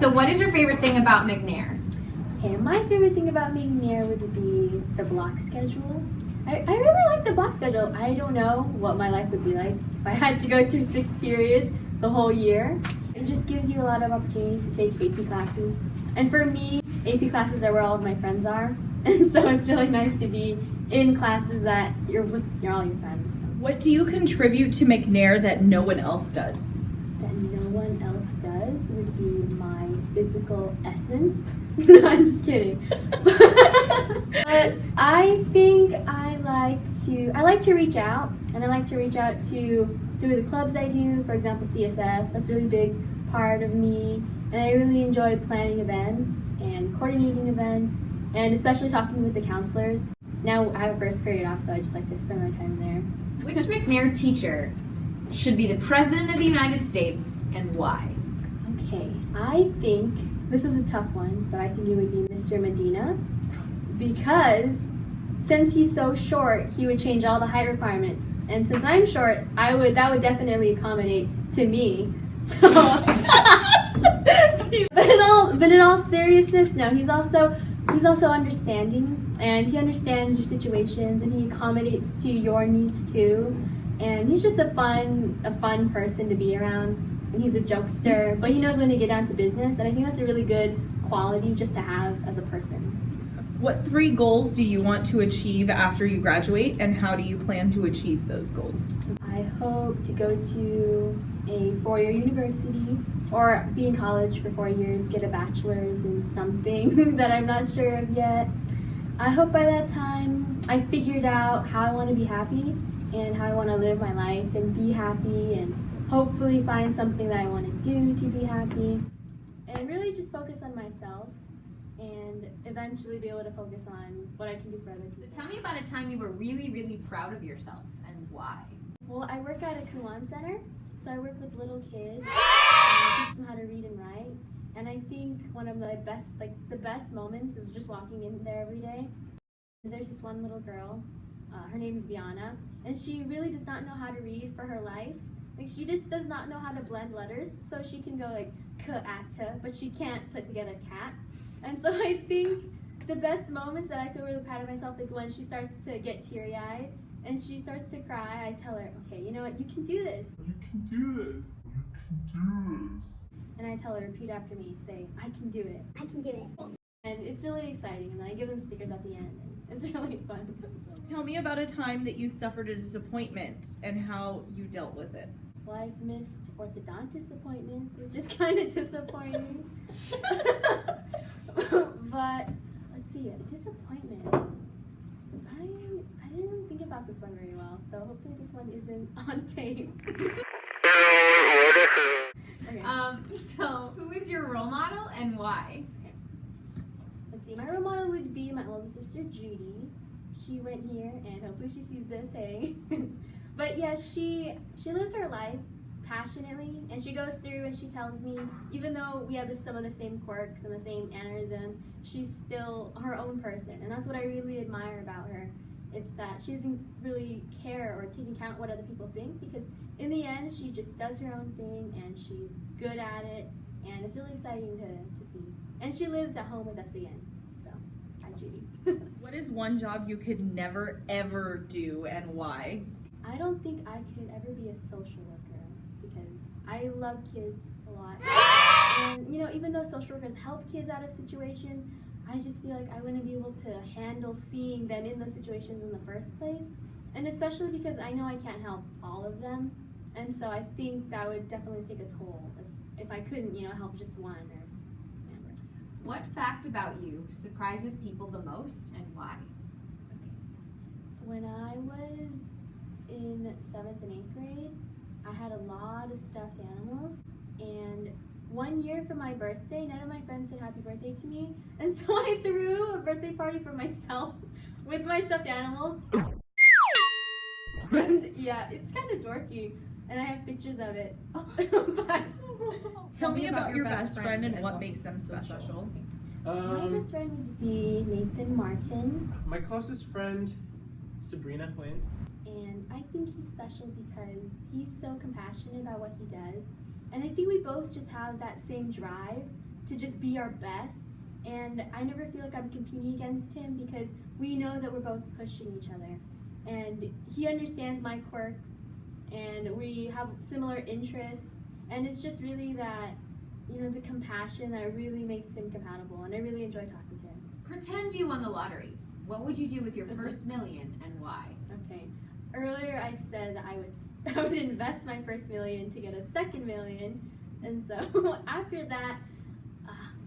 So what is your favorite thing about McNair? Okay, my favorite thing about McNair would be the block schedule. I really like the block schedule. I don't know what my life would be like if I had to go through 6 periods the whole year. It just gives you a lot of opportunities to take AP classes. And for me, AP classes are where all of my friends are. And so it's really nice to be in classes that you're with all your friends. What do you contribute to McNair that no one else does? That no one else does would be my physical essence. No, I'm just kidding. But I think I like to reach out, and I like to reach out to through the clubs I do. For example, CSF. That's a really big part of me, and I really enjoy planning events and coordinating events, and especially talking with the counselors. Now I have a first period off, so I just like to spend my time there. Which McNair teacher should be the President of the United States and why? Okay, I think this was a tough one, but I think it would be Mr. Medina, because since he's so short, he would change all the height requirements. And since I'm short, that would definitely accommodate to me. So, but in all seriousness, no, he's also understanding, and he understands your situations, and he accommodates to your needs too. And he's just a fun person to be around. And he's a jokester, but he knows when to get down to business, and I think that's a really good quality just to have as a person. What 3 goals do you want to achieve after you graduate, and how do you plan to achieve those goals? I hope to go to a 4-year university or be in college for 4 years, get a bachelor's in something that I'm not sure of yet. I hope by that time I figured out how I want to be happy and how I want to live my life and be happy, and hopefully find something that I want to do to be happy, and really just focus on myself and eventually be able to focus on what I can do for other people. So tell me about a time you were really, really proud of yourself and why. Well, I work at a Kuan Center, so I work with little kids and I teach them how to read and write. And I think one of the best moments is just walking in there every day. There's this one little girl, her name is Viana, and she really does not know how to read for her life. Like, she just does not know how to blend letters, so she can go like k-a-ta, but she can't put together cat. And so I think the best moments that I feel really proud of myself is when she starts to get teary-eyed and she starts to cry. I tell her, okay, you know what, you can do this. You can do this. You can do this. And I tell her, repeat after me, say, I can do it. I can do it. And it's really exciting, and then I give them stickers at the end, and it's really fun. Tell me about a time that you suffered a disappointment and how you dealt with it. Well, I've missed orthodontist appointments, which is kind of disappointing. But let's see, a disappointment. I didn't think about this one very well, so hopefully this one isn't on tape. Okay. So who is your role model and why? Let's see, my role model would be my older sister Judy. She went here, and hopefully she sees this, hey. But yeah, she lives her life passionately, and she goes through and she tells me, even though we have some of the same quirks and the same mannerisms, she's still her own person, and that's what I really admire about her. It's that she doesn't really care or take account what other people think, because in the end, she just does her own thing, and she's good at it, and it's really exciting to see. And she lives at home with us again, so hi Judy. What is one job you could never ever do, and why? I don't think I could ever be a social worker, because I love kids a lot. And you know, even though social workers help kids out of situations, I just feel like I wouldn't be able to handle seeing them in those situations in the first place. And especially because I know I can't help all of them. And so I think that would definitely take a toll if I couldn't, you know, help just one or whatever. What fact about you surprises people the most and why? When I was in 7th and 8th grade, I had a lot of stuffed animals, and one year for my birthday, none of my friends said happy birthday to me, and so I threw a birthday party for myself with my stuffed animals. And yeah, it's kind of dorky, and I have pictures of it. But Tell me about your best friend and what makes them so special. my best friend would be Nathan Martin, My closest friend, Sabrina Quinn. and I think he's special because he's so compassionate about what he does. And I think we both just have that same drive to just be our best. And I never feel like I'm competing against him because we know that we're both pushing each other. And he understands my quirks, and we have similar interests. And it's just really that, the compassion that really makes him compatible. And I really enjoy talking to him. Pretend you won the lottery. What would you do with your first million and why? Okay. Earlier I said that I would invest my first million to get a second million. And so after that,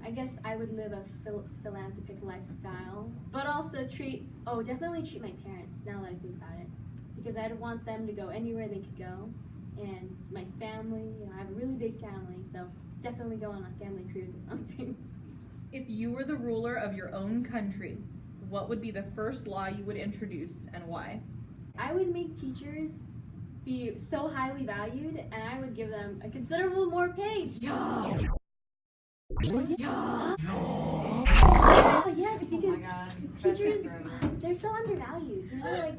I guess I would live a philanthropic lifestyle, but also definitely treat my parents now that I think about it, because I'd want them to go anywhere they could go, and my family, I have a really big family, so definitely go on a family cruise or something. If you were the ruler of your own country, what would be the first law you would introduce and why? I would make teachers be so highly valued, and I would give them a considerable more pay. Yeah. Yes, because Oh my God. teachers, they're so undervalued. Like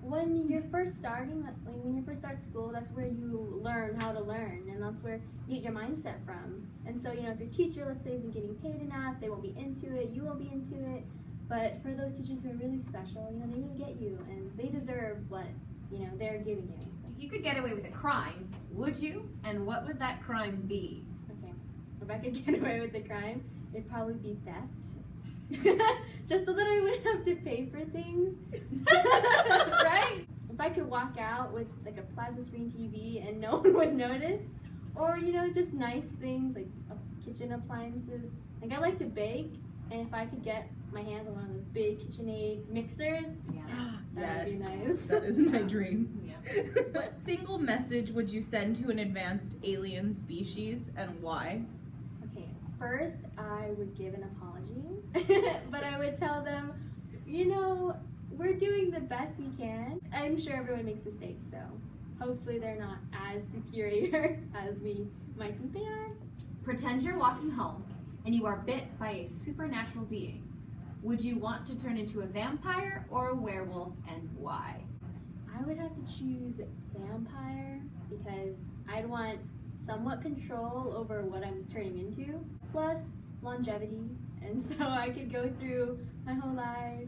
when you're first starting, when you first start school, that's where you learn how to learn, and that's where you get your mindset from. And so, if your teacher, let's say, isn't getting paid enough, they won't be into it, you won't be into it. But for those teachers who are really special, they really get you, and they deserve what, they're giving you. So. If you could get away with a crime, would you? And what would that crime be? Okay, if I could get away with the crime, it'd probably be theft. Just so that I wouldn't have to pay for things. Right? If I could walk out with like a plasma screen TV and no one would notice, or just nice things like kitchen appliances. Like I like to bake, and if I could get my hands on one of those big KitchenAid mixers, that would be nice. That is my dream. Yeah. What single message would you send to an advanced alien species and why? Okay, first I would give an apology, but I would tell them, we're doing the best we can. I'm sure everyone makes mistakes, so hopefully they're not as superior as we might think they are. Pretend you're walking home and you are bit by a supernatural being. Would you want to turn into a vampire or a werewolf, and why? I would have to choose vampire because I'd want somewhat control over what I'm turning into, plus longevity, and so I could go through my whole life,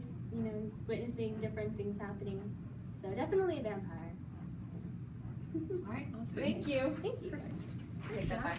witnessing different things happening. So definitely a vampire. All right. Awesome. Thank you. Thank you. Take that back.